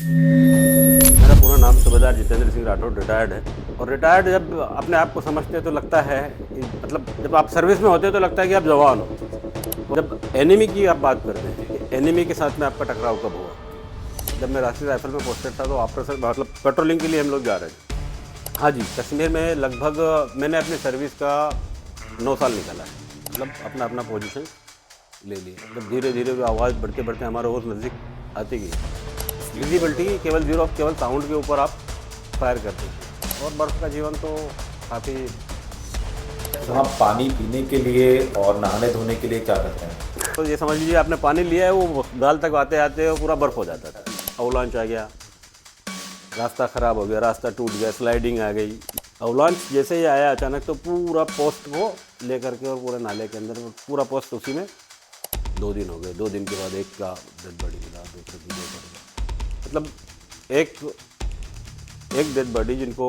मेरा पूरा नाम सूबेदार जितेंद्र सिंह राठौड़ रिटायर्ड है। और रिटायर्ड जब अपने आप को समझते हैं तो लगता है कि मतलब जब आप सर्विस में होते हैं तो लगता है कि आप जवान हो। जब एनिमी की आप बात करते हैं कि एनिमी के साथ में आपका टकराव कब हुआ, जब मैं राष्ट्रीय राइफल में पोस्टेड था तो आफ्टर मतलब पेट्रोलिंग के लिए हम लोग जा रहे थे। हाँ जी, कश्मीर में लगभग मैंने अपनी सर्विस का 9 साल निकाला है। मतलब अपना अपना पोजीशन ले लिया। जब धीरे धीरे वो आवाज़ बढ़ते बढ़ते हमारा और नज़दीक आती गई, विजिबिलिटी केवल जीरो, केवल साउंड के ऊपर आप फायर करते हैं। और बर्फ़ का जीवन तो काफ़ी। तो हम पानी पीने के लिए और नहाने धोने के लिए क्या करते हैं? तो ये समझ लीजिए आपने पानी लिया है, वो गाल तक आते आते वो पूरा बर्फ़ हो जाता था। अवलांच आ गया, रास्ता ख़राब हो गया, रास्ता टूट गया, स्लाइडिंग आ गई। अवलांच जैसे ही आया अचानक तो पूरा पोस्ट को लेकर के और पूरे नाले के अंदर पूरा पोस्ट उसी में 2 दिन हो गए। 2 दिन के बाद एक का डेड बॉडी मिला, दूसरे की डेड बॉडी। मतलब एक डेड बॉडी जिनको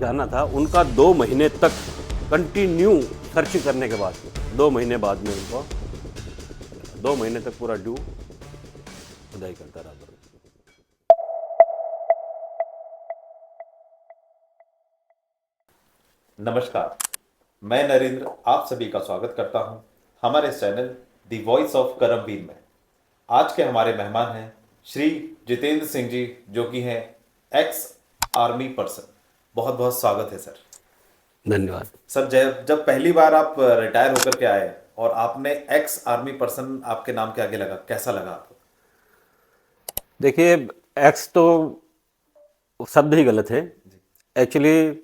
जाना था उनका 2 महीने तक कंटिन्यू सर्च करने के बाद 2 महीने बाद में उनको 2 महीने तक पूरा ड्यू खुदाई करता रहा। नमस्कार, मैं नरेंद्र आप सभी का स्वागत करता हूं हमारे channel the voice of Karamveer में। आज के हमारे मेहमान हैं श्री जितेंद्र सिंह जी, जो कि हैं एक्स आर्मी पर्सन। बहुत बहुत स्वागत है सर। धन्यवाद सर, जब पहली बार आप रिटायर होकर के आए और आपने एक्स आर्मी पर्सन आपके नाम के आगे लगा, कैसा लगा आपको? देखिए, एक्स तो शब्द ही गलत है। एक्चुअली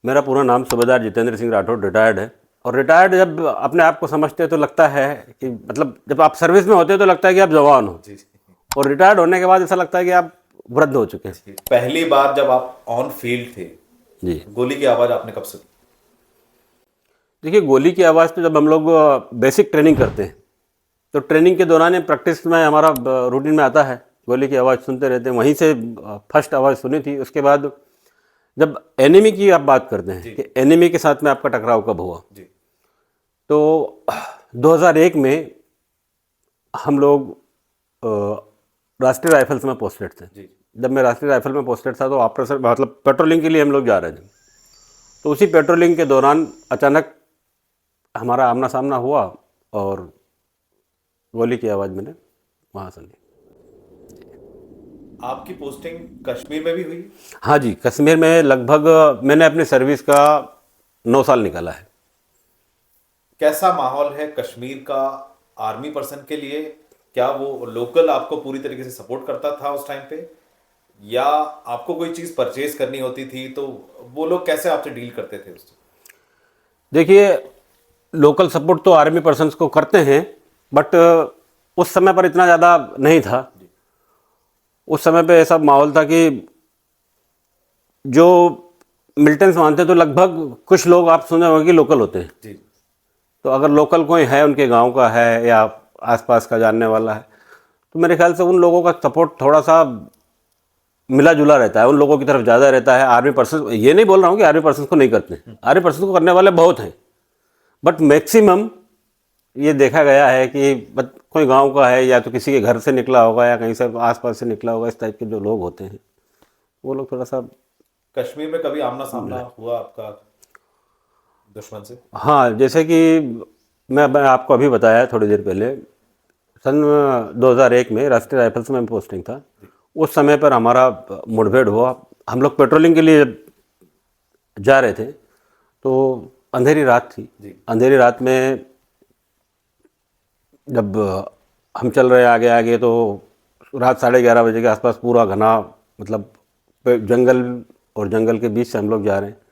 मेरा पूरा नाम सूबेदार जितेंद्र सिंह राठौड़ रिटायर्ड है। और रिटायर्ड जब अपने आप को समझते हैं तो लगता है कि मतलब जब आप सर्विस में होते हैं तो लगता है कि आप जवान हो। जी। और रिटायर्ड होने के बाद ऐसा लगता है कि आप वृद्ध हो चुके हैं। पहली बार जब आप ऑन फील्ड थे, जी, गोली की आवाज आपने कब सुनी? देखिए, गोली की आवाज़ तो जब हम लोग बेसिक ट्रेनिंग करते हैं तो ट्रेनिंग के दौरान प्रैक्टिस में हमारा रूटीन में आता है, गोली की आवाज़ सुनते रहते हैं। वहीं से फर्स्ट आवाज़ सुनी थी। उसके बाद जब एनिमी की आप बात करते हैं कि एनिमी के साथ में आपका टकराव कब हुआ, जी। तो 2001 में हम लोग राष्ट्रीय राइफल्स में पोस्टेड थे। जी। जब मैं राष्ट्रीय राइफल में पोस्टेड था तो ऑपरेशन मतलब पेट्रोलिंग के लिए हम लोग जा रहे थे। तो उसी पेट्रोलिंग के दौरान अचानक हमारा आमना सामना हुआ और गोली की आवाज़ मैंने वहाँ सुनी। आपकी पोस्टिंग कश्मीर में भी हुई? हाँ जी, कश्मीर में लगभग मैंने अपनी सर्विस का 9 साल निकाला है। कैसा माहौल है कश्मीर का आर्मी पर्सन के लिए? क्या वो लोकल आपको पूरी तरीके से सपोर्ट करता था उस टाइम पे, या आपको कोई चीज परचेज करनी होती थी तो वो लोग कैसे आपसे डील करते थे उससे? देखिए, लोकल सपोर्ट तो आर्मी पर्सन्स को करते हैं, बट उस समय पर इतना ज़्यादा नहीं था। उस समय पे ऐसा माहौल था कि जो मिलिटेंट्स मानते तो लगभग कुछ लोग आप सुने होंगे कि लोकल होते हैं। जी। तो अगर लोकल कोई है, उनके गांव का है या आसपास का जानने वाला है, तो मेरे ख्याल से उन लोगों का सपोर्ट थोड़ा सा मिला जुला रहता है, उन लोगों की तरफ ज़्यादा रहता है। आर्मी पर्सन, ये नहीं बोल रहा हूँ कि आर्मी पर्सन को नहीं करते हैं, आर्मी पर्सन को करने वाले बहुत हैं, बट मैक्सिमम ये देखा गया है कि कोई गांव का है या तो किसी के घर से निकला होगा या कहीं से आसपास से निकला होगा, इस टाइप के जो लोग होते हैं वो लोग थोड़ा सा। कश्मीर में कभी आमना सामना हुआ आपका दुश्मन से? हाँ, जैसे कि मैं आपको अभी बताया थोड़ी देर पहले, सन 2001 में राष्ट्रीय राइफल्स में पोस्टिंग था। उस समय पर हमारा मुठभेड़ हुआ। हम लोग पेट्रोलिंग के लिए जा रहे थे तो अंधेरी रात थी। अंधेरी रात में जब हम चल रहे आगे आगे तो रात 11:30 बजे के आसपास पूरा घना मतलब जंगल और जंगल के बीच से हम लोग जा रहे हैं।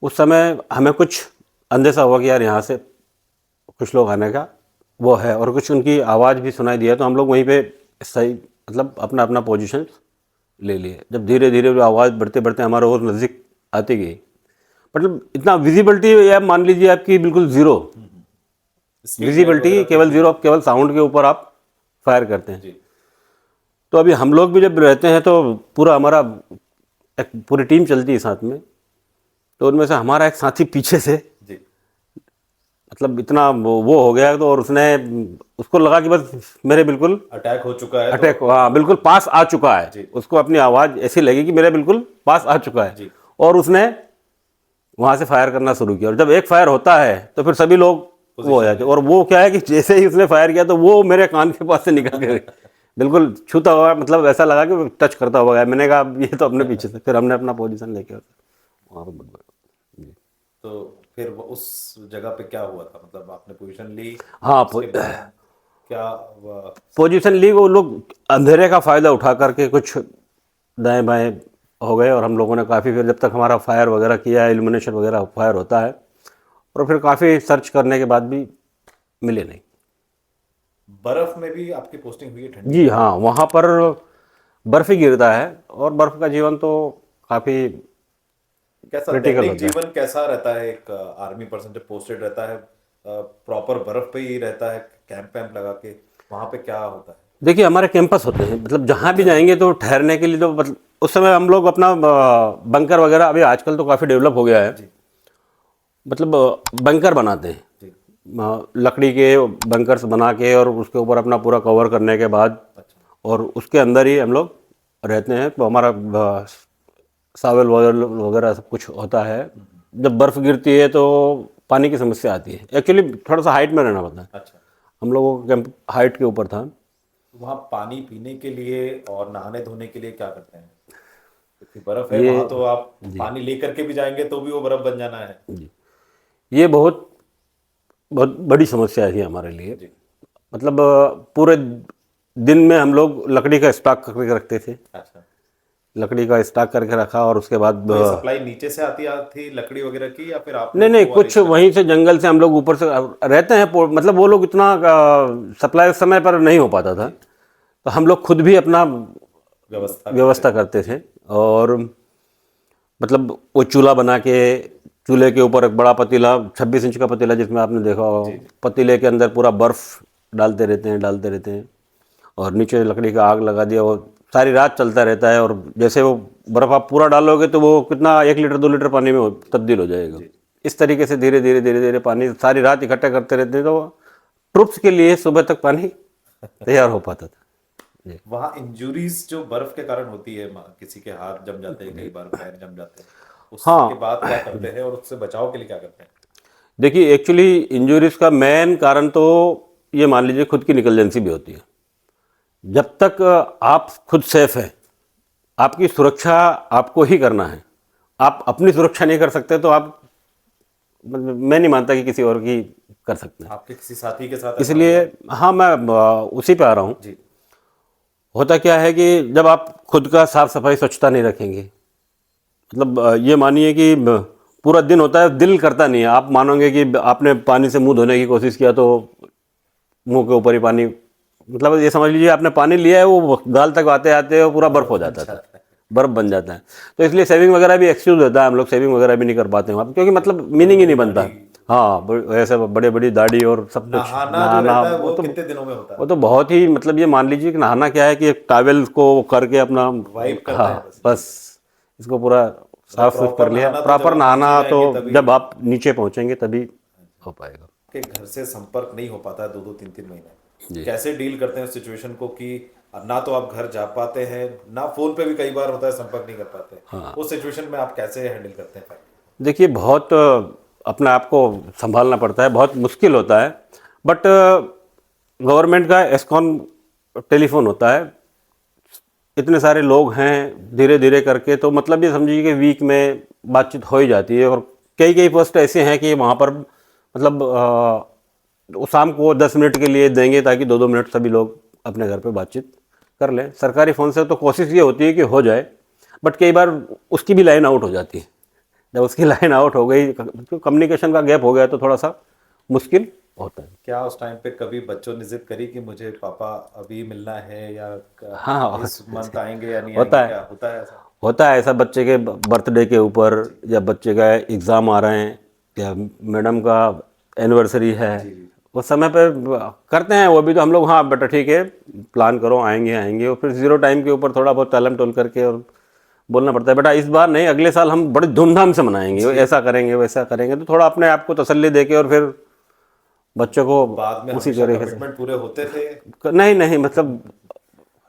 उस समय हमें कुछ अंदेशा हुआ कि यार यहाँ से कुछ लोग आने का वो है, और कुछ उनकी आवाज़ भी सुनाई दिया। तो हम लोग वहीं पे सही मतलब अपना अपना पोजीशन ले लिए। जब धीरे धीरे वो आवाज़ बढ़ते बढ़ते हमारे और नज़दीक आती गई, मतलब इतना विजिबिलिटी आप मान लीजिए आपकी बिल्कुल ज़ीरो विजिबिलिटी, केवल ज़ीरो, केवल साउंड के ऊपर आप फायर करते हैं। तो अभी हम लोग भी जब रहते हैं तो पूरा हमारा एक पूरी टीम चलती है साथ में। तो उनमें से हमारा एक साथी पीछे से मतलब इतना वो हो गया तो, और उसने उसको लगा कि बस मेरे बिल्कुल अटैक हो चुका है अटैक, हाँ बिल्कुल पास आ चुका है, उसको अपनी आवाज़ ऐसी लगी कि मेरे बिल्कुल पास आ चुका है, और उसने वहाँ से फायर करना शुरू किया। और जब एक फायर होता है तो फिर सभी लोग वो हो जाते हैं। और वो क्या है कि जैसे ही उसने फायर किया तो वो मेरे कान के पास से निकल के बिल्कुल छूता हुआ, मतलब ऐसा लगा कि टच करता हुआ गया। मैंने कहा अब ये तो अपने पीछे से, फिर हमने अपना पोजीशन लेके वहाँ पर। तो फिर उस जगह पे क्या हुआ था, मतलब आपने पोजीशन ली, हाँ, उसके बाद क्या पोजीशन ली। वो लोग अंधेरे का फ़ायदा उठा करके कुछ दाएं बाएं हो गए, और हम लोगों ने काफ़ी, फिर जब तक हमारा फायर वगैरह किया, इल्यूमिनेशन वगैरह फायर होता है, और फिर काफ़ी सर्च करने के बाद भी मिले नहीं। बर्फ में भी आपकी पोस्टिंग हुई है ठंडी? जी हाँ, वहाँ पर बर्फ़ ही गिरता है, और बर्फ़ का जीवन तो काफ़ी कैसा क्रिटिकल दैनिक होता है। जीवन कैसा रहता है एक आर्मी पर्सन जब पोस्टेड रहता है, प्रॉपर बर्फ पे ही रहता है, कैंप वैम्प लगा के, वहां पे क्या होता है? देखिए हमारे कैंपस होते हैं, मतलब जहाँ भी जाएंगे तो ठहरने के लिए तो, मतलब उस समय हम लोग अपना बंकर वगैरह, अभी आजकल तो काफ़ी डेवलप हो गया है, जी मतलब बंकर बनाते हैं, जी। लकड़ी के बंकर्स बना के, और उसके ऊपर अपना पूरा कवर करने के बाद, अच्छा और उसके अंदर ही हम लोग रहते हैं। तो हमारा सावल वगैरह वगैरह सब कुछ होता है। जब बर्फ़ गिरती है तो पानी की समस्या आती है, एक्चुअली थोड़ा सा हाइट में रहना पड़ता है। अच्छा। हम लोगों का कैंप हाइट के ऊपर था। वहाँ पानी पीने के लिए और नहाने धोने के लिए क्या करते हैं? क्योंकि बर्फ है ये वहां, तो आप जी पानी लेकर के भी जाएंगे तो भी वो बर्फ बन जाना है। जी, ये बहुत बहुत बड़ी समस्या थी हमारे लिए। जी मतलब पूरे दिन में हम लोग लकड़ी का स्टॉक करके रखते थे, अच्छा। लकड़ी का स्टॉक करके रखा, और उसके बाद तो ये सप्लाई नीचे से आती थी लकड़ी वगैरह की, या फिर आप नहीं लोग नहीं, को कुछ अरेंज करना? वहीं से जंगल से हम लोग ऊपर से रहते हैं, मतलब वो लोग इतना सप्लाई उस समय पर नहीं हो पाता था, तो हम लोग खुद भी अपना व्यवस्था व्यवस्था करते थे। और मतलब वो चूल्हा बना के, चूल्हे के ऊपर एक बड़ा पतीला, 26 इंच का पतीला, जिसमें आपने देखा हो, जी जी। पतीले के अंदर पूरा बर्फ़ डालते रहते हैं, और नीचे लकड़ी का आग लगा दिया, वो सारी रात चलता रहता है। और जैसे वो बर्फ़ आप पूरा डालोगे तो वो कितना 1 लीटर 2 लीटर पानी में तब्दील हो जाएगा। जी। इस तरीके से धीरे धीरे धीरे धीरे पानी सारी रात इकट्ठा करते रहते हैं, तो ट्रुप्स के लिए सुबह तक पानी तैयार हो पाता था। जी वहाँ इंजुरीज जो बर्फ के कारण होती है, किसी के हाथ जम जाते हैं, कई बार पैर जम जाते हैं, उसके हाँ, बाद क्या करते हैं और उससे बचाव के लिए क्या करते हैं? देखिए एक्चुअली इंजरीज का मेन कारण तो ये मान लीजिए खुद की निगलिजेंसी भी होती है। जब तक आप खुद सेफ हैं, आपकी सुरक्षा आपको ही करना है, आप अपनी सुरक्षा नहीं कर सकते तो आप, मतलब मैं नहीं मानता कि किसी और की कर सकते हैं। आपके किसी साथी के साथ ऐसा इसलिए हुआ? हाँ, मैं उसी पे आ रहा हूँ। जी होता क्या है कि जब आप खुद का साफ सफाई स्वच्छता नहीं रखेंगे, मतलब ये मानिए कि पूरा दिन होता है, दिल करता नहीं है, आप मानोगे कि आपने पानी से मुंह धोने की कोशिश किया तो मुंह के ऊपर ही पानी, मतलब ये समझ लीजिए आपने पानी लिया है, वो गाल तक आते आते वो पूरा बर्फ हो जाता था, जाता है। बर्फ बन जाता है। तो इसलिए सेविंग वगैरह भी एक्सक्यूज होता है, हम लोग सेविंग वगैरह भी नहीं कर पाते वहाँ पे, क्योंकि मतलब मीनिंग ही नहीं बनता। दाढ़ी, हाँ, ऐसे बड़े बड़ी दाढ़ी और सब कुछ नहाना जो नहाना, रहता है वो कितने दिनों में होता वो है? तो बहुत ही, मतलब ये मान लीजिए कि नहाना क्या है कि एक टॉवेल को करके अपना, वाइप करते हैं हाँ बस। जी। बस इसको पूरा मतलब साफ सुफ कर प्रॉपर लिया। नहाना तो जब प्रॉपर आप नीचे नहाना तो जाएंगे तभी। जब आप नीचे पहुंचेंगे तभी हो पाएगा। के घर से संपर्क नहीं हो पाता है 2-2 3-3 महीने, जी कैसे डील करते हैं उस सिचुएशन को कि ना तो आप घर जा पाते हैं, ना फोन पे भी कई बार होता है संपर्क नहीं कर पाते, उस सिचुएशन में आप कैसे हैंडल करते हैं? देखिए बहुत अपने आप को संभालना पड़ता है, बहुत मुश्किल होता है, बट गवर्नमेंट का एस्कॉन टेलीफोन होता है, इतने सारे लोग हैं, धीरे धीरे करके तो मतलब ये समझिए कि वीक में बातचीत हो ही जाती है। और कई कई पोस्ट ऐसे हैं कि वहाँ पर मतलब वो शाम को 10 मिनट के लिए देंगे ताकि 2-2 मिनट सभी लोग अपने घर पे बातचीत कर लें। सरकारी फ़ोन से तो कोशिश ये होती है कि हो जाए, बट कई बार उसकी भी लाइन आउट हो जाती है। जब उसकी लाइन आउट हो गई, कम्युनिकेशन का गैप हो गया, तो थोड़ा सा मुश्किल होता है। क्या उस टाइम पे कभी बच्चों ने जिद करी कि मुझे पापा अभी मिलना है, या हाँ, इस मंथ आएंगे या नहीं होता आएंगे, है, क्या होता है ऐसा? होता है ऐसा बच्चे के बर्थडे के ऊपर, या बच्चे का एग्ज़ाम आ रहे हैं, या मैडम का एनिवर्सरी है, जी जी। उस समय पर करते हैं वो भी। तो हम लोग हाँ बेटा ठीक है, प्लान करो, आएंगे आएंगे, और फिर ज़ीरो टाइम के ऊपर थोड़ा बहुत टालम टोल करके और बोलना पड़ता है, बेटा इस बार नहीं, अगले साल हम बड़े धूमधाम से मनाएंगे, जी। ऐसा करेंगे वैसा करेंगे। तो थोड़ा अपने आप को तसल्ली देके और फिर बच्चों को बाद में उसी हमेशा तरीके से। कमिटमेंट पूरे होते थे? नहीं नहीं, मतलब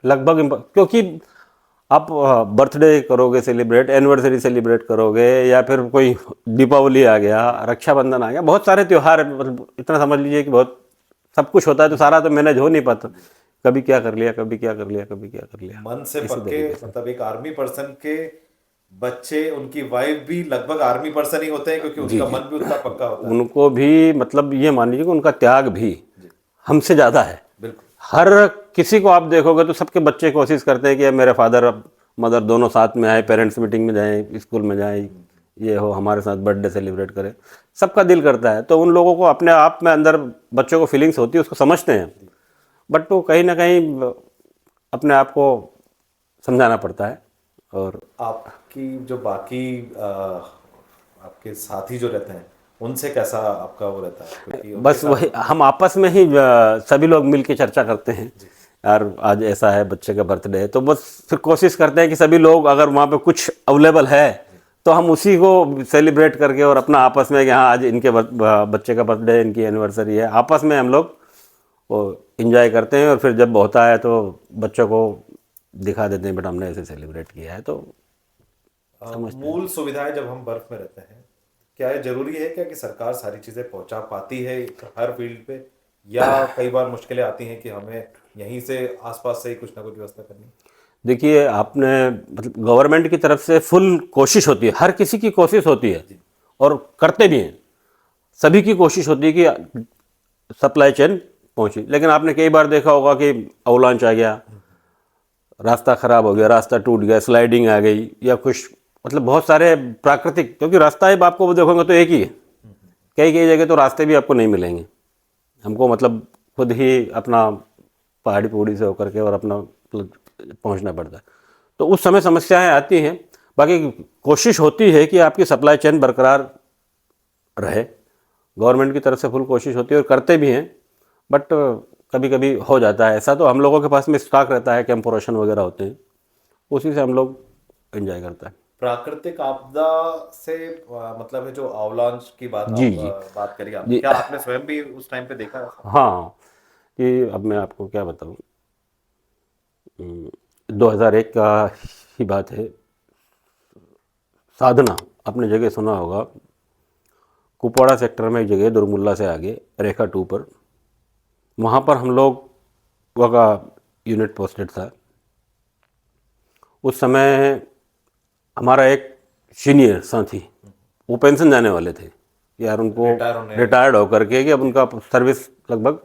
लगभग क्योंकि आप बर्थडे करोगे सेलिब्रेट, एनिवर्सरी सेलिब्रेट करोगे, या फिर कोई दीपावली आ गया, रक्षाबंधन आ गया, बहुत सारे त्यौहार है, मतलब इतना समझ लीजिए कि बहुत सब कुछ होता है, तो सारा तो मैनेज हो नहीं पाता, कभी क्या कर लिया, कभी क्या कर लिया, कभी क्या कर लिया, मन से इसी पक्के, तरीके से। मतलब एक आर्मी पर्सन के बच्चे, उनकी वाइफ भी लगभग आर्मी पर्सन ही होते हैं, क्योंकि जी उनका जी, मन भी उतना पक्का होता है। उनको भी मतलब ये मान लीजिए कि उनका त्याग भी जी, हमसे ज़्यादा है। बिल्कुल। हर किसी को आप देखोगे तो सबके बच्चे कोशिश करते हैं कि मेरे फादर मदर दोनों साथ में आए, पेरेंट्स मीटिंग में जाएं, स्कूल में जाएं, ये हो हमारे साथ बर्थडे सेलिब्रेट करें, सबका दिल करता है। तो उन लोगों को अपने आप में अंदर बच्चों को फीलिंग्स होती है, उसको समझते हैं, बट वो कहीं ना कहीं अपने आप को समझाना पड़ता है। और आपकी जो बाकी आपके साथी जो रहते हैं, उनसे कैसा आपका वो रहता है, क्योंकि उनके बस वही साथ? हम आपस में ही सभी लोग मिल के चर्चा करते हैं, यार आज ऐसा है, बच्चे का बर्थडे है, तो बस फिर कोशिश करते हैं कि सभी लोग अगर वहाँ पे कुछ अवेलेबल है तो हम उसी को सेलिब्रेट करके, और अपना आपस में कि हाँ आज इनके बच्चे का बर्थडे है, इनकी एनिवर्सरी है, आपस में हम लोग वो इंजॉय करते हैं। और फिर जब होता है तो बच्चों को दिखा देते हैं, बेटा हमने ऐसे सेलिब्रेट किया है, तो समझते हैं। मूल सुविधाएं जब हम बर्फ में रहते हैं, क्या ये जरूरी है क्या कि सरकार सारी चीजें पहुंचा पाती है हर फील्ड पे, या कई बार मुश्किलें आती हैं कि हमें यहीं से आसपास से ही कुछ ना कुछ व्यवस्था करनी? देखिए, आपने मतलब गवर्नमेंट की तरफ से फुल कोशिश होती है, हर किसी की कोशिश होती है, और करते भी हैं, सभी की कोशिश होती है कि सप्लाई चेन पहुंची। लेकिन आपने कई बार देखा होगा कि अवलांच आ गया, रास्ता ख़राब हो गया, रास्ता टूट गया, स्लाइडिंग आ गई, या कुछ मतलब बहुत सारे प्राकृतिक, क्योंकि रास्ता ही आपको देखोगे तो एक ही है, कई कई जगह तो रास्ते भी आपको नहीं मिलेंगे। हमको मतलब खुद ही अपना पहाड़ी पहाड़ी से होकर के और अपना मतलब पहुंचना पड़ता है, तो उस समय समस्याएं आती हैं। बाकी कोशिश होती है कि आपकी सप्लाई चेन बरकरार रहे, गवर्नमेंट की तरफ से फुल कोशिश होती है और करते भी हैं, बट कभी कभी हो जाता है ऐसा, तो हम लोगों के पास में स्टॉक रहता है, कैंपोरेशन वगैरह होते हैं, उसी से हम लोग एंजॉय करते हैं। प्राकृतिक आपदा से मतलब है जो अवलांच की बात जी आप जी बात करी आपने, जी। क्या आपने स्वयं भी उस टाइम पे देखा ऐसा? हाँ, कि अब मैं आपको क्या बताऊँ, 2001 का ही बात है। साधना आपने जगह सुना होगा, कुपवाड़ा सेक्टर में एक जगह दुर्मुल्ला से आगे रेखा 2 पर, वहाँ पर हम लोग का यूनिट पोस्टेड था। उस समय हमारा एक सीनियर साथी, वो पेंशन जाने वाले थे यार, उनको रिटायर होने? रिटायर्ड होकर के कि अब उनका सर्विस लगभग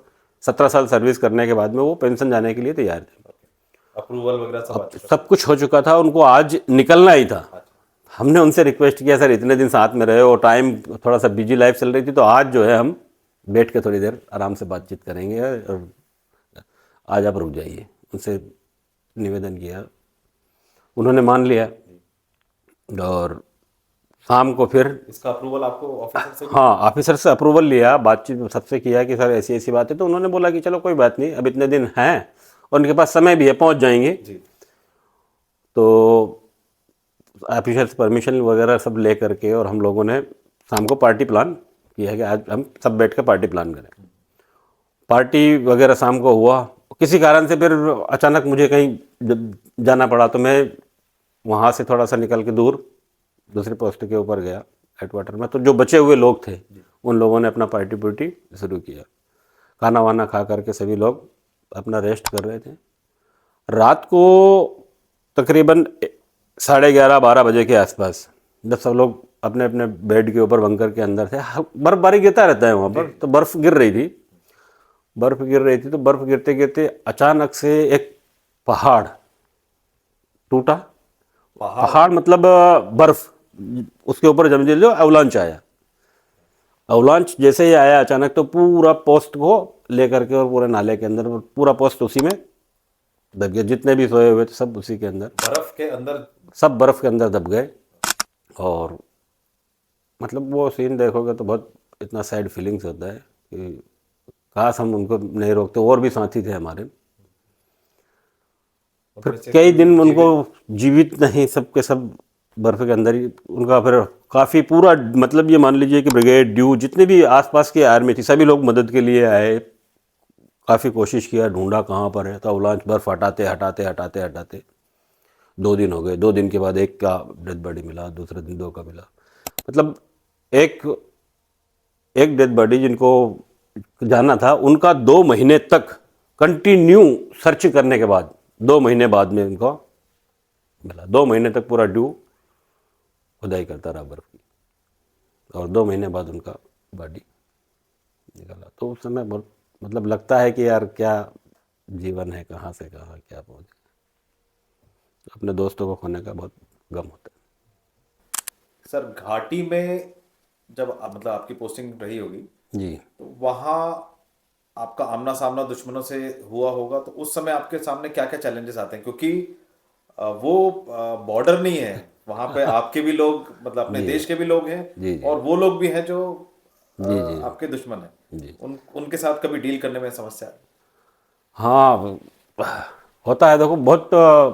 17 साल सर्विस करने के बाद में वो पेंशन जाने के लिए तैयार थे। अप्रूवल वगैरह सब आ अब चुका सब कुछ हो चुका था, उनको आज निकलना ही था। था? हमने उनसे रिक्वेस्ट किया, सर इतने दिन साथ में रहे और टाइम थोड़ा सा बिजी लाइफ चल रही थी, तो आज जो है हम बैठ के थोड़ी देर आराम से बातचीत करेंगे, और आज आप रुक जाइए। उनसे निवेदन किया, उन्होंने मान लिया, और शाम को फिर इसका अप्रूवल आपको ऑफिसर से भी? हाँ ऑफिसर से अप्रूवल लिया, बातचीत सबसे किया कि सर ऐसी ऐसी बात है, तो उन्होंने बोला कि चलो कोई बात नहीं, अब इतने दिन हैं और उनके पास समय भी है, पहुंच जाएंगे। जी। तो ऑफिसर से परमिशन वगैरह सब ले करके, और हम लोगों ने शाम को पार्टी प्लान किया कि आज हम सब बैठ कर पार्टी प्लान करें। पार्टी वगैरह शाम को हुआ, किसी कारण से फिर अचानक मुझे कहीं जाना पड़ा, तो मैं वहाँ से थोड़ा सा निकल के दूर दूसरे पोस्ट के ऊपर गया हेडक्वार्टर में। तो जो बचे हुए लोग थे उन लोगों ने अपना पार्टी पुर्टी शुरू किया, खाना वाना खा करके सभी लोग अपना रेस्ट कर रहे थे। रात को तकरीबन 11:30-12 बजे के आसपास जब सब लोग अपने अपने बेड के ऊपर बंकर के अंदर थे, बर्फबारी गिरता रहता है वहाँ पर, तो बर्फ़ गिर रही थी, तो बर्फ़ गिरते गिरते अचानक से एक पहाड़ टूटा। पहाड़ मतलब बर्फ़, उसके ऊपर जम जो अवलांच आया। अवलांच जैसे ही आया अचानक, तो पूरा पोस्ट को लेकर के और पूरे नाले के अंदर पूरा पोस्ट उसी में दब गया, जितने भी सोए हुए थे सब उसी के अंदर, बर्फ के अंदर? सब बर्फ़ के अंदर दब गए। और मतलब वो सीन देखोगे तो बहुत इतना सैड फीलिंग्स होता है कि काश हम उनको नहीं रोकते, और भी साथी थे हमारे। फिर कई दिन उनको जीवित नहीं, सब के सब बर्फ़ के अंदर ही, उनका फिर काफ़ी पूरा मतलब ये मान लीजिए कि ब्रिगेड ड्यू जितने भी आसपास की आर्मी थी सभी लोग मदद के लिए आए। काफ़ी कोशिश किया, ढूंढा कहाँ पर है, तो अवलांच बर्फ हटाते हटाते हटाते हटाते 2 दिन हो गए। 2 दिन के बाद एक का डेड बॉडी मिला, दूसरे दिन 2 का मिला। मतलब एक एक डेड बॉडी जिनको जाना था उनका 2 महीने तक कंटिन्यू सर्च करने के बाद 2 महीने बाद में उनको मिला। 2 महीने तक पूरा ड्यू खुदाई करता रहा बर्फ की, और 2 महीने बाद उनका बॉडी निकला। तो उस समय बहुत मतलब लगता है कि यार क्या जीवन है, कहाँ से कहाँ क्या पहुँचे। अपने दोस्तों को खोने का बहुत गम होता सर घाटी में जब मतलब आपकी पोस्टिंग रही होगी है जी। तो वहाँ आपका आमना सामना दुश्मनों से हुआ होगा, तो उस समय आपके सामने क्या क्या चैलेंजेस आते हैं, क्योंकि वो बॉर्डर नहीं है, वहाँ पे आपके भी लोग मतलब अपने देश के भी लोग हैं जी जी और वो लोग भी हैं जो जी जी आपके दुश्मन हैं। जी। उनके साथ कभी डील करने में समस्या आई? हाँ होता है। देखो बहुत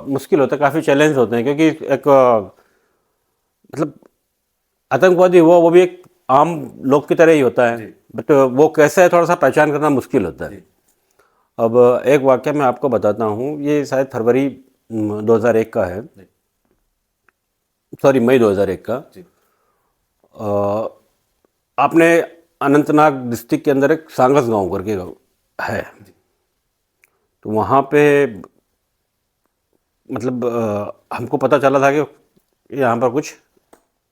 मुश्किल होता है, काफ़ी चैलेंज होते हैं, क्योंकि एक मतलब आतंकवादी हुआ वो भी एक आम लोग की तरह ही होता है, जी बट वो कैसे है थोड़ा सा पहचान करना मुश्किल होता है। जी अब एक वाक़या मैं आपको बताता हूँ, ये शायद फरवरी 2001 का है, जी सॉरी मई 2001 का। जी अ, आपने अनंतनाग डिस्ट्रिक्ट के अंदर एक सांगस गांव करके है, जी तो वहाँ पे मतलब हमको पता चला था कि यहाँ पर कुछ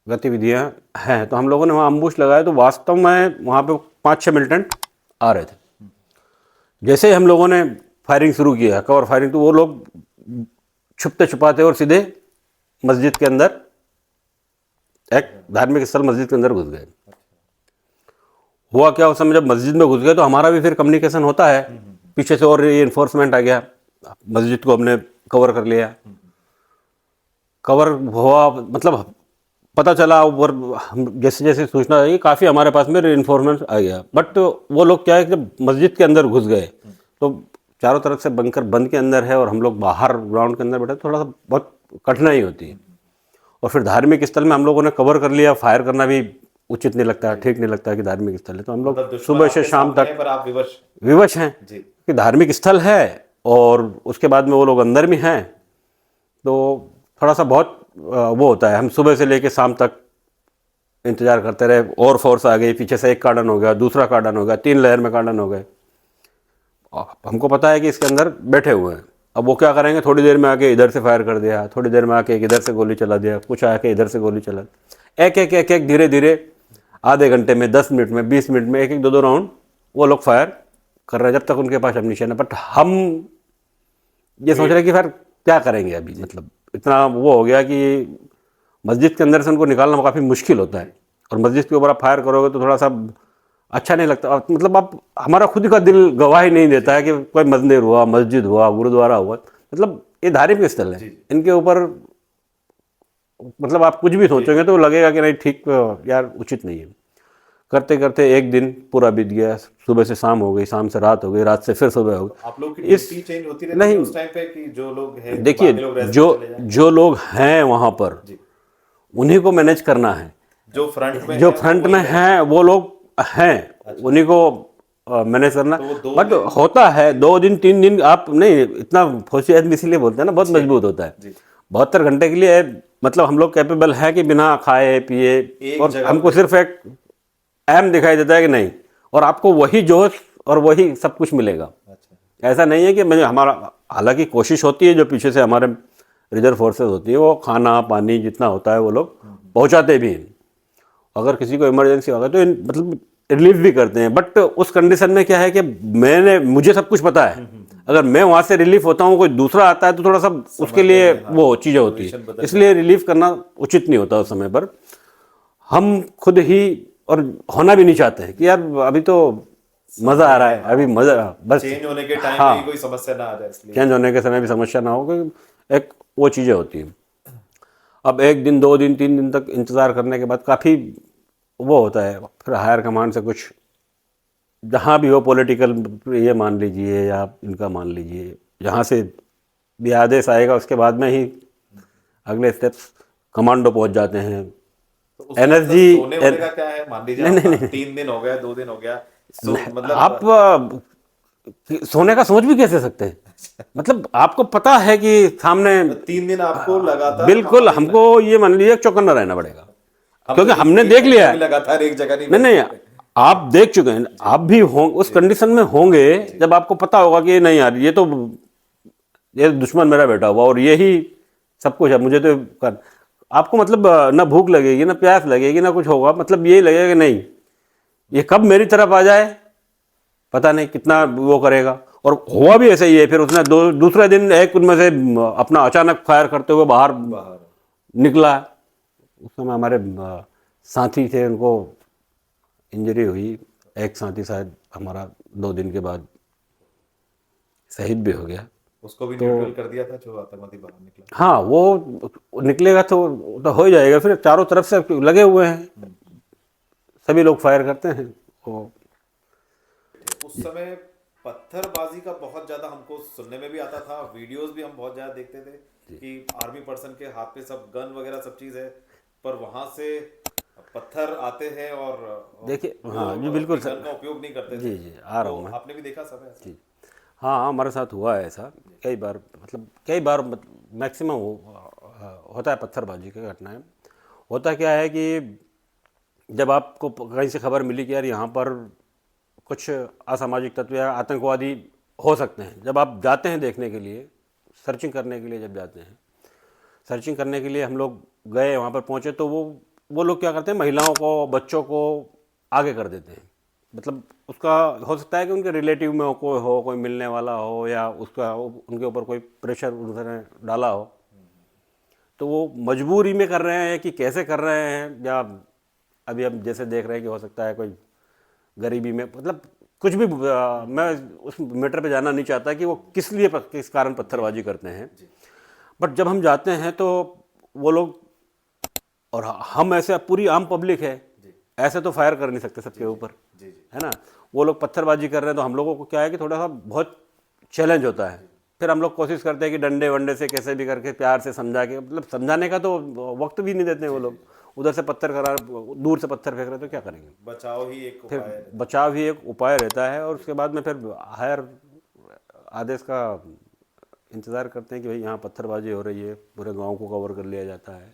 गतिविधियाँ हैं, तो हम लोगों ने वहाँ अम्बुश लगाया। तो वास्तव में वहाँ पे 5-6 मिलिटेंट आ रहे थे। जैसे ही हम लोगों ने फायरिंग शुरू किया, कवर फायरिंग, तो वो लोग छुपते छुपाते और सीधे मस्जिद के अंदर, एक धार्मिक स्थल मस्जिद के अंदर घुस गए। हुआ क्या, उस समय जब मस्जिद में घुस गए तो हमारा भी फिर कम्युनिकेशन होता है, पीछे से और रीइंफोर्समेंट आ गया, मस्जिद को हमने कवर कर लिया। कवर हुआ मतलब पता चला, और हम जैसे जैसे सूचना आई काफ़ी हमारे पास में रीइंफोर्समेंट आ गया। बट वो लोग क्या है कि जब मस्जिद के अंदर घुस गए तो चारों तरफ से बंकर बंद के अंदर है और हम लोग बाहर ग्राउंड के अंदर बैठे, थोड़ा सा बहुत कठिनाई होती है। और फिर धार्मिक स्थल में हम लोगों ने कवर कर लिया, फायर करना भी उचित नहीं लगता, ठीक नहीं लगता कि धार्मिक स्थल है। तो हम लोग मतलब दुश्मन सुबह से आपके शाम सामने तक है पर आप विवश विवश हैं जी कि धार्मिक स्थल है और उसके बाद में वो लोग अंदर भी हैं। तो थोड़ा सा बहुत वो होता है। हम सुबह से लेकर शाम तक इंतजार करते रहे, और फोर्स आ गई, पीछे से एक कार्डन हो गया, दूसरा कार्डन हो गया, 3 लेयर में कार्डन हो गए। हमको पता है कि इसके अंदर बैठे हुए हैं। अब वो क्या करेंगे, थोड़ी देर में आके इधर से फायर कर दिया, थोड़ी देर में आके इधर से गोली चला दिया, कुछ आके इधर से गोली चला, एक एक एक एक धीरे धीरे आधे घंटे में, 10 मिनट में, 20 मिनट में एक एक 2-2 राउंड वो लोग फायर कर रहे हैं जब तक उनके पास एम्यूनिशन है। बट हम ये सोच रहे हैं कि फिर क्या करेंगे अभी, मतलब इतना वो हो गया कि मस्जिद के अंदर से उनको निकालना काफ़ी मुश्किल होता है, और मस्जिद के ऊपर आप फायर करोगे तो थोड़ा सा अच्छा नहीं लगता। मतलब आप, हमारा खुद का दिल गवाही नहीं देता है कि कोई मंदिर हुआ, मस्जिद हुआ, गुरुद्वारा हुआ, मतलब ये धार्मिक स्थल है, इनके ऊपर मतलब आप कुछ भी सोचोगे तो लगेगा कि नहीं ठीक यार, उचित नहीं है। करते करते एक दिन पूरा बीत गया, सुबह से शाम हो गई, शाम से रात हो गई, रात से फिर सुबह हो गई। आप लोग की इस ड्यूटी चेंज होती रहती नहीं, है उस टाइम पे कि जो लोग हैं देखिए बाकी लोग रेस्ट जो पे चले जाएं? जो लोग हैं वहाँ पर जी उन्हीं को मैनेज करना है। जो फ्रंट में जो है फ्रंट वो में वही है। हैं वो लोग हैं, उन्हीं को मैनेज करना। तो वो 2 बट दिन होता है 2 दिन 3 दिन, आप नहीं, इतना फौजी आदमी इसीलिए बोलते हैं ना, बहुत मजबूत होता है। जी 72 घंटे के लिए मतलब हम लोग कैपेबल है कि बिना खाए पिए, एक और जगह हमको पे सिर्फ एक एम दिखाई देता है कि नहीं, और आपको वही जोश और वही सब कुछ मिलेगा। अच्छा ऐसा नहीं है कि मैं हमारा, हालांकि कोशिश होती है, जो पीछे से हमारे रिजर्व फोर्सेस होती है वो खाना पानी जितना होता है वो लोग पहुंचाते भी हैं। अगर किसी को इमरजेंसी होगा तो मतलब रिलीफ भी करते हैं। बट उस कंडीशन में क्या है कि मुझे सब कुछ पता है, अगर मैं वहाँ से रिलीफ होता हूँ, कोई दूसरा आता है तो थोड़ा सा उसके लिए वो चीज़ें होती है, इसलिए रिलीफ करना उचित नहीं होता उस समय पर। हम खुद ही, और होना भी नहीं चाहते हैं कि यार अभी तो मज़ा आ रहा है, अभी मज़ा, बस चेंज होने के टाइम हाँ, में ही कोई समस्या ना आ जाए इसलिए। चेंज होने के समय भी समस्या ना हो, क्योंकि एक वो चीज़ें होती हैं। अब 1 दिन 2 दिन 3 दिन तक इंतज़ार करने के बाद काफ़ी वो होता है, फिर हायर कमांड से कुछ, जहाँ भी हो पॉलिटिकल, ये मान लीजिए या इनका मान लीजिए, जहाँ से भी आदेश आएगा उसके बाद में ही अगले स्टेप्स, कमांडो पहुँच जाते हैं, तो उसका एनर्जी मतलब सोने वोने का क्या है? मान लीजिए नहीं नहीं आपका नहीं 3 दिन हो गया, 2 दिन हो गया, मतलब आप सोने का सोच भी कैसे सकते हैं? मतलब आपको पता है कि सामने 3 दिन आपको लगातार बिल्कुल वहां पे हमको ये मान लीजिए चौकन्ना रहना पड़ेगा, हम तो क्योंकि एक हमने एक देख घंटा लिया भी है। लगातार एक जगह नहीं नहीं बैठ नहीं, सकते। आप देख चुके हैं, आप भी हो उस जी कंडीशन में होंगे जब आपको पता होगा कि नहीं यार ये दुश्मन मेरा बैठा हुआ और यही सब कुछ है, मुझे तो कर आपको मतलब ना भूख लगेगी ना प्यास लगेगी ना कुछ होगा, मतलब यही लगेगा कि नहीं ये कब मेरी तरफ आ जाए, पता नहीं कितना वो करेगा। और हुआ भी ऐसा ही है, फिर उसने दूसरे दिन एक उनमें से अपना अचानक फायर करते हुए बाहर बाहर। निकला। उस समय हमारे साथी थे, उनको इंजरी हुई, एक साथी शायद हमारा 2 दिन के बाद शहीद भी हो गया। उसको भी तो न्यूट्रल कर दिया था जो आतंकवादी बाहर निकला। हाँ, वो निकलेगा तो हो ही जाएगा, फिर चारों तरफ से लगे हुए हैं, सभी लोग फायर करते हैं वो। उस समय पत्थरबाजी का बहुत ज्यादा हमको सुनने में भी आता था, वीडियोस भी हम बहुत ज्यादा देखते थे कि आर्मी पर्सन के हाथ पे सब गन वगैरह सब चीज है, पर वहां से पत्थर आते हैं और देखिए वो हाँ जी अपनी बिल्कुल गन सर। का उपयोग नहीं करते थे। जी जी आ रहा तो हूँ मैं। आपने भी देखा सब ऐसा? जी हाँ हाँ, हमारे साथ हुआ है ऐसा कई बार, मतलब कई बार मैक्सिमम होता है पत्थरबाजी की घटनाएं। होता क्या है कि जब आपको कहीं से खबर मिली कि यार यहाँ पर कुछ असामाजिक तत्व या आतंकवादी हो सकते हैं, जब आप जाते हैं देखने के लिए, सर्चिंग करने के लिए जब जाते हैं, सर्चिंग करने के लिए हम लोग गए, वहाँ पर पहुँचे तो वो लोग क्या करते हैं, महिलाओं को बच्चों को आगे कर देते हैं। मतलब उसका हो सकता है कि उनके रिलेटिव में कोई मिलने वाला हो, या उसका उनके ऊपर कोई प्रेशर उन्होंने डाला हो, तो वो मजबूरी में कर रहे हैं कि कैसे कर रहे हैं, या अभी हम जैसे देख रहे हैं कि हो सकता है कोई गरीबी में, मतलब कुछ भी मैं उस मैटर पे जाना नहीं चाहता कि वो किस लिए किस कारण पत्थरबाजी करते हैं। बट जब हम जाते हैं तो वो लोग, और हम ऐसे पूरी आम पब्लिक है, ऐसे तो फायर कर नहीं सकते सबके ऊपर, जी जी। है ना। वो लोग पत्थरबाजी कर रहे हैं तो हम लोगों को क्या है कि थोड़ा सा बहुत चैलेंज होता है। फिर हम लोग कोशिश करते हैं कि डंडे वंडे से कैसे भी करके प्यार से समझा के, मतलब समझाने का तो वक्त भी नहीं देते हैं वो लोग। उधर से पत्थर करा, दूर से पत्थर फेंक रहे तो क्या करेंगे। बचाव ही एक फिर उपाय रहता बचाव ही एक उपाय रहता है, और उसके बाद में फिर हायर आदेश का इंतज़ार करते हैं कि भाई यहाँ पत्थरबाजी हो रही है, पूरे गांव को कवर कर लिया जाता है।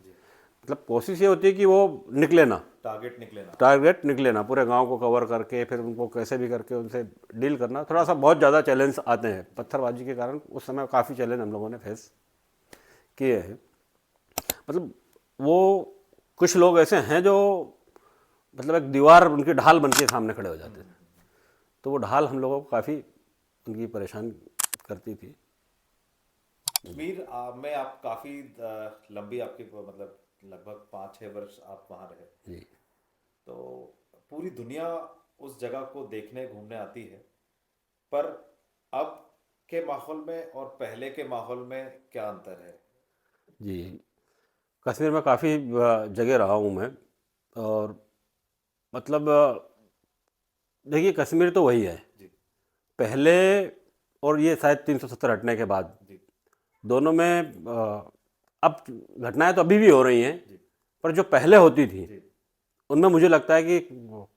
मतलब कोशिश ये होती है कि वो निकले ना, टारगेट निकले ना, पूरे गांव को कवर करके फिर उनको कैसे भी करके उनसे डील करना। थोड़ा सा बहुत ज़्यादा चैलेंज आते हैं पत्थरबाजी के कारण, उस समय काफ़ी चैलेंज हम लोगों ने फेस किए हैं। मतलब वो कुछ लोग ऐसे हैं जो मतलब एक दीवार उनकी ढाल बन के सामने खड़े हो जाते थे, तो वो ढाल हम लोगों को काफ़ी उनकी परेशान करती थी। कश्मीर में आप काफी लंबी आपकी मतलब लगभग 5-6 वर्ष आप वहां रहे, जी तो पूरी दुनिया उस जगह को देखने घूमने आती है, पर अब के माहौल में और पहले के माहौल में क्या अंतर है? जी, कश्मीर में काफ़ी जगह रहा हूँ मैं, और मतलब देखिए कश्मीर तो वही है जी पहले, और ये शायद 370 हटने के बाद जी दोनों में अब घटनाएं तो अभी भी हो रही हैं, जी पर जो पहले होती थी जी। उनमें मुझे लगता है कि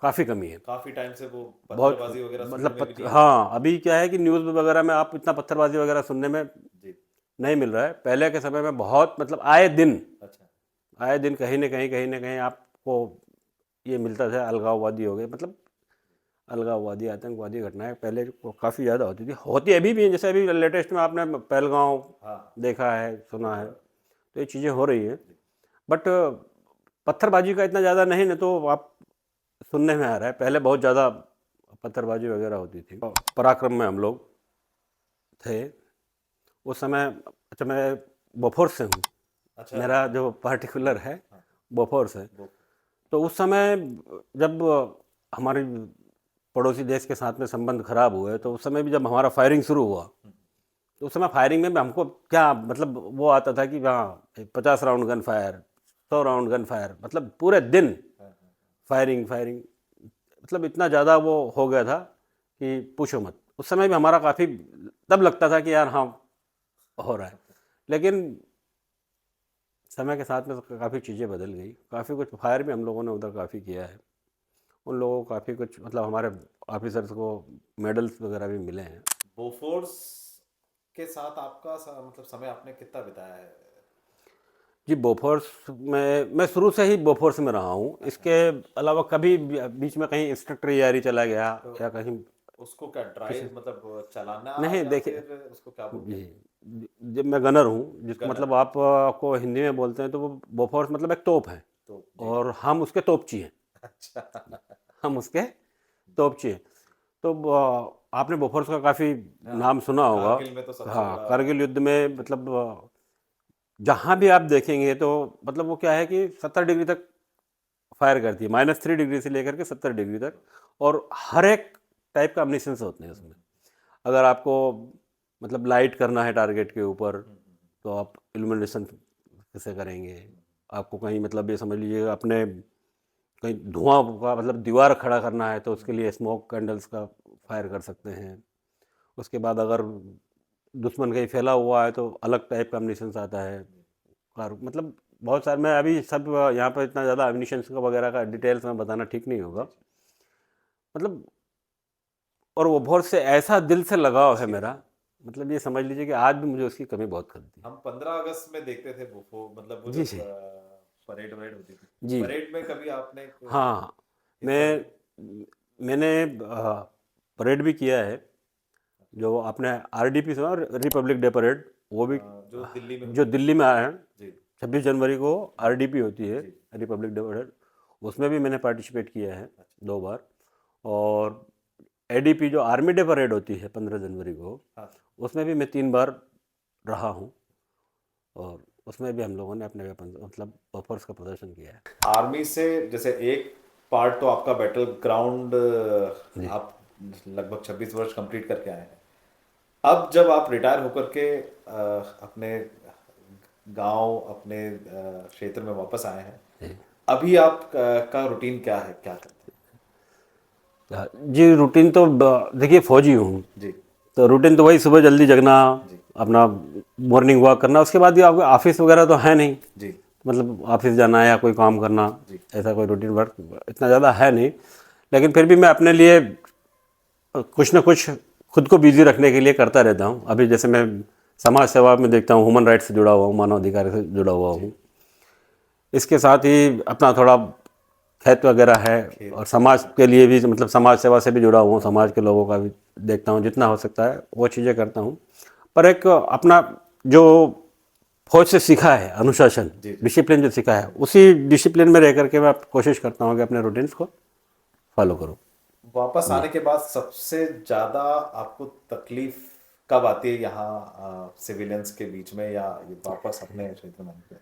काफ़ी कमी है। काफी टाइम से वो बहुत पत्थरबाजी वगैरह सुनने मतलब में भी नहीं आ रही। हाँ, अभी क्या है कि न्यूज़ वगैरह में आप इतना पत्थरबाजी वगैरह सुनने में जी। नहीं मिल रहा है। पहले के समय में बहुत, मतलब अच्छा। आए दिन कहीं ना कहीं आपको ये मिलता था, अलगाववादी हो गए, मतलब अलगाववादी आतंकवादी घटनाएं पहले काफ़ी ज़्यादा होती थी, होती अभी भी हैं। जैसे अभी लेटेस्ट में आपने पहलगांव हाँ। देखा है, सुना है, देखा। तो ये चीज़ें हो रही हैं। जी बट पत्थरबाजी का इतना ज़्यादा नहीं, ना तो आप सुनने में आ रहा है, पहले बहुत ज़्यादा पत्थरबाजी वगैरह होती थी। पराक्रम में हम लोग थे उस समय। अच्छा, मैं बोफोर्स से हूँ, अच्छा। मेरा जो पार्टिकुलर है हाँ। बोफोर्स है। वो तो उस समय जब हमारे पड़ोसी देश के साथ में संबंध खराब हुए, तो उस समय भी जब हमारा फायरिंग शुरू हुआ, तो उस समय फायरिंग में भी हमको क्या, मतलब वो आता था कि हाँ 50 round gun fire, 100 round gun fire, मतलब पूरे दिन फायरिंग फायरिंग, मतलब इतना ज़्यादा वो हो गया था कि पूछो मत। उस समय भी हमारा काफ़ी, तब लगता था कि यार हाँ हो रहा है। लेकिन समय के साथ में काफ़ी चीज़ें बदल गई, काफ़ी कुछ फायर भी हम लोगों ने उधर काफ़ी किया है। उन लोगों को काफ़ी कुछ मतलब हमारे ऑफिसर्स को मेडल्स वगैरह भी मिले हैं। बोफोर्स के साथ आपका मतलब समय आपने कितना बिताया है? जी, बोफोर्स में मैं शुरू से ही बोफोर्स में रहा हूँ। इसके अलावा कभी बीच में कहीं इंस्ट्रक्टर यारी चला गया या कहीं उसको क्या ड्राइव मतलब चलाना नहीं, या देखिए फिर उसको क्या बोलते जी, हैं? जब मैं गनर हूँ जिसको गनर। मतलब आप को हिंदी में बोलते हैं तो वो बोफोर्स मतलब एक तोप है तो जी। और हम उसके तोपची हैं। अच्छा। हम उसके तोपची हैं। तो आपने बोफोर्स का काफ़ी हाँ, नाम सुना होगा। कारगिल में तो सबसे हाँ, बड़ा। करगिल युद्ध में मतलब जहाँ भी आप देखेंगे तो मतलब वो क्या है कि 70 डिग्री तक फायर करती है, -3 डिग्री से लेकर के 70 डिग्री तक, और हर एक टाइप का अम्निशंस होते हैं उसमें। अगर आपको मतलब लाइट करना है टारगेट के ऊपर तो आप इल्यूमिनेशन कैसे करेंगे, आपको कहीं मतलब ये समझ लीजिए अपने कहीं धुआं का मतलब दीवार खड़ा करना है तो उसके लिए स्मोक कैंडल्स का फायर कर सकते हैं। उसके बाद अगर दुश्मन कहीं फैला हुआ है तो अलग टाइप का अम्निशंस आता है। और मतलब बहुत सारे, मैं अभी सब यहाँ पर इतना ज़्यादा अम्निशंस का वगैरह का डिटेल्स में बताना ठीक नहीं होगा मतलब। और वो बहुत से ऐसा दिल से लगाव है जी। मेरा, मतलब ये समझ लीजिए कि आज भी मुझे उसकी कमी बहुत खलती है। हम 15 अगस्त में देखते थे बोफो, मतलब वो जी जब जी परेड वरेड होती थी। जी। परेड में कभी आपने हाँ, हिस्सा लिया? मैंने परेड भी किया है। जो आपने RDP सुना, रिपब्लिक डे परेड, वो भी जो दिल्ली में जो होती दिल्ली में आया है। जी 26 जनवरी को RDP होती है, जी। Republic day parade. उसमें भी मैंने पार्टिसिपेट किया है अच्छा। 2 बार। और ADP जो आर्मी डे परेड होती है 15 जनवरी को, हाँ। उसमें भी मैं 3 बार रहा हूँ। और उसमें भी हम लोगों ने अपने वेपन मतलब ऑफर्स का प्रदर्शन किया है। आर्मी से जैसे एक पार्ट तो आपका बैटल ग्राउंड, जी। आप लगभग 26 वर्ष कंप्लीट करके आए हैं। अब जब आप रिटायर होकर के अपने गांव, अपने क्षेत्र में वापस आए हैं, जी अभी आप का रूटीन क्या है, क्या करते जी, रूटीन तो देखिए, फौजी हूँ हैं? जी तो रूटीन तो वही सुबह जल्दी जगना, जी अपना मॉर्निंग वॉक करना, उसके बाद भी आपको ऑफिस वगैरह तो है नहीं, जी मतलब ऑफिस जाना है या कोई काम करना, जी ऐसा कोई रूटीन वर्क इतना ज़्यादा है नहीं। लेकिन फिर भी मैं अपने लिए कुछ ना कुछ खुद को बिजी रखने के लिए करता रहता हूँ। अभी जैसे मैं समाज सेवा में देखता हूँ, ह्यूमन राइट्स से जुड़ा हुआ हूँ, मानवाधिकार से जुड़ा हुआ जी। हूँ। इसके साथ ही अपना थोड़ा खेत वगैरह है, खेत। और समाज के लिए भी मतलब समाज सेवा से भी जुड़ा हुआ हूँ, समाज के लोगों का भी देखता हूँ, जितना हो सकता है वो चीज़ें करता हूँ। पर एक अपना जो फौज से सीखा है अनुशासन, जी जी। डिसिप्लिन जो सीखा है, उसी डिसिप्लिन में रह करके मैं कोशिश करता हूँ कि अपने रूटीन्स को फॉलो करूँ। वापस आने के बाद सबसे ज्यादा आपको तकलीफ कब आती है यहाँ सिविलियंस के बीच में, या ये वापस अपने क्षेत्र में आने पे?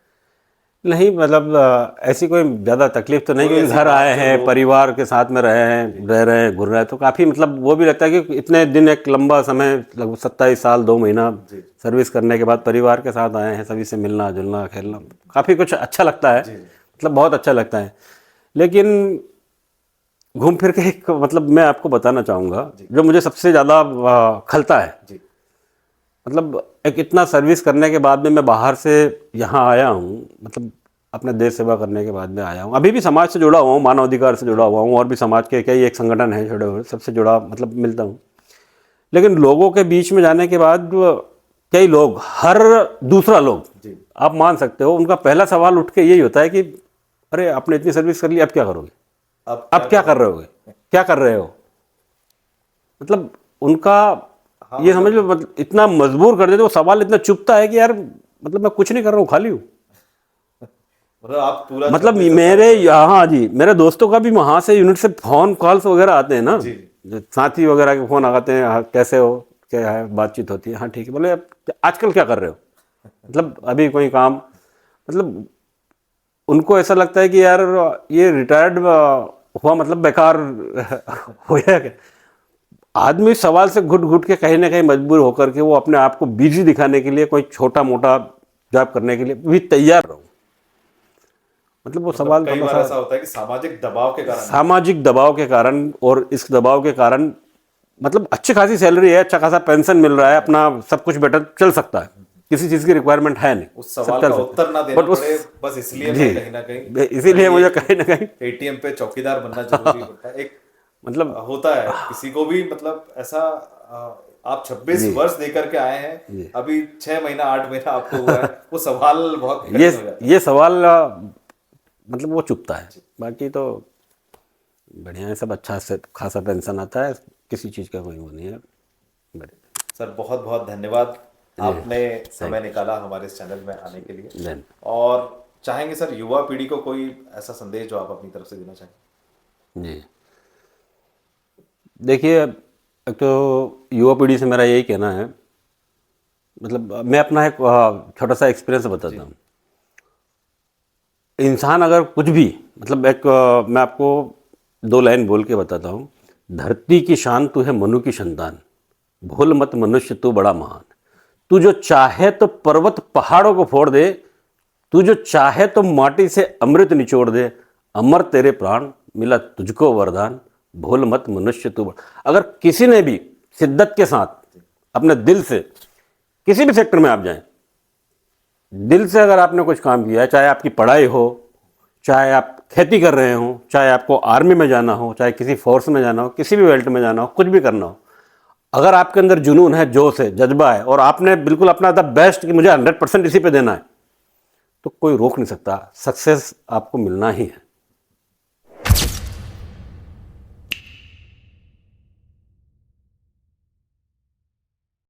नहीं मतलब ऐसी कोई ज़्यादा तकलीफ तो नहीं, कोई क्योंकि ऐसी घर बात आए जो हैं, लोग। परिवार के साथ में रहे हैं, रह रहे हैं, घुर रहे हैं, तो काफ़ी मतलब वो भी लगता है कि इतने दिन, एक लंबा समय, लगभग 27 साल 2 महीना जी सर्विस करने के बाद परिवार के साथ आए हैं, सभी से मिलना जुलना खेलना, काफ़ी कुछ अच्छा लगता है, जी जी मतलब बहुत अच्छा लगता है। लेकिन घूम फिर के एक मतलब मैं आपको बताना चाहूँगा, जी जो मुझे सबसे ज़्यादा खलता है, जी मतलब एक इतना सर्विस करने के बाद में मैं बाहर से यहाँ आया हूँ, मतलब अपने देश सेवा करने के बाद में आया हूँ। अभी भी समाज से जुड़ा हुआ हूँ, मानवाधिकार से जुड़ा हुआ हूँ, और भी समाज के कई एक संगठन है जुड़े हुए, सबसे जुड़ा मतलब मिलता हूँ। लेकिन लोगों के बीच में जाने के बाद कई लोग, हर दूसरा लोग, जी। आप मान सकते हो, उनका पहला सवाल उठ के यही होता है कि अरे आपने इतनी सर्विस कर ली, अब क्या करोगे, अब अब क्या क्या कर रहे करोगे? होगे, क्या कर रहे हो, मतलब उनका हाँ ये समझ लो, मतलब मतलब इतना मजबूर कर देते, वो सवाल इतना चुभता है कि यार मतलब मैं कुछ नहीं कर रहा हूँ, खाली हूँ। आप पूरा मतलब 26 27 मेरे वर्ष। यहाँ जी, मेरे दोस्तों का भी वहाँ से यूनिट से फ़ोन कॉल्स वगैरह आते हैं ना, जी जो साथी वगैरह के फ़ोन आते हैं, हाँ, कैसे हो, क्या है, बातचीत होती है, हाँ ठीक है, बोले अब आजकल क्या कर रहे हो, मतलब अभी कोई काम, मतलब उनको ऐसा लगता है कि यार ये रिटायर्ड हुआ मतलब बेकार हो गया क्या। आदमी सवाल से घुट घुट के कहीं ना कहीं मजबूर होकर के वो अपने आप को बिजी दिखाने के लिए कोई छोटा मोटा जॉब करने के लिए भी तैयार रहो, मतलब वो मतलब सवाल कई थोड़ा बार सा ऐसा होता है कि सामाजिक दबाव के कारण भी। सामाजिक दबाव के कारण, और इस दबाव के कारण मतलब अच्छी खासी सैलरी है, अच्छा खासा पेंशन मिल रहा है, अपना सब कुछ बेटर चल सकता है, किसी चीज़ की रिक्वायरमेंट है नहीं। उस सवाल का उत्तर ना देना पड़े बस इसलिए जी, मैं कहीं ना कहीं इसीलिए मुझे कहीं ना कहीं एटीएम पे चौकीदार बनना जरूरी होता है। एक मतलब होता है किसी को भी, मतलब ऐसा आप 26 वर्ष देकर के आए हैं, अभी 6 महीना 8 महीना आपको हुआ है, वो सवाल बहुत कठिन हो जाता है। ये सवाल मतलब वो चुभता है। बाकी तो बढ़िया है सब, अच्छा से खासा पेंशन आता है, किसी चीज़ का कोई वो नहीं है। बढ़िया सर बहुत बहुत धन्यवाद, आपने समय निकाला हमारे इस चैनल में आने के लिए। धन्यवाद। और चाहेंगे सर युवा पीढ़ी को कोई ऐसा संदेश जो आप अपनी तरफ से देना चाहें? जी, देखिए एक तो युवा पीढ़ी से मेरा यही कहना है, मतलब मैं अपना एक छोटा सा एक्सपीरियंस बताता हूँ। इंसान अगर कुछ भी मतलब एक मैं आपको 2 लाइन बोल के बताता हूँ। धरती की शान तू है मनु की संतान, भूल मत मनुष्य तू बड़ा महान। तू जो चाहे तो पर्वत पहाड़ों को फोड़ दे, तू जो चाहे तो माटी से अमृत निचोड़ दे, अमर तेरे प्राण मिला तुझको वरदान, भूल मत मनुष्य तू बड़ा। अगर किसी ने भी शिद्दत के साथ अपने दिल से किसी भी सेक्टर में आप जाएं, दिल से अगर आपने कुछ काम किया है, चाहे आपकी पढ़ाई हो, चाहे आप खेती कर रहे हो, चाहे आपको आर्मी में जाना हो, चाहे किसी फोर्स में जाना हो, किसी भी बेल्ट में जाना हो, कुछ भी करना हो, अगर आपके अंदर जुनून है, जोश है, जज्बा है और आपने बिल्कुल अपना द बेस्ट कि मुझे 100% इसी पे देना है, तो कोई रोक नहीं सकता। सक्सेस आपको मिलना ही है।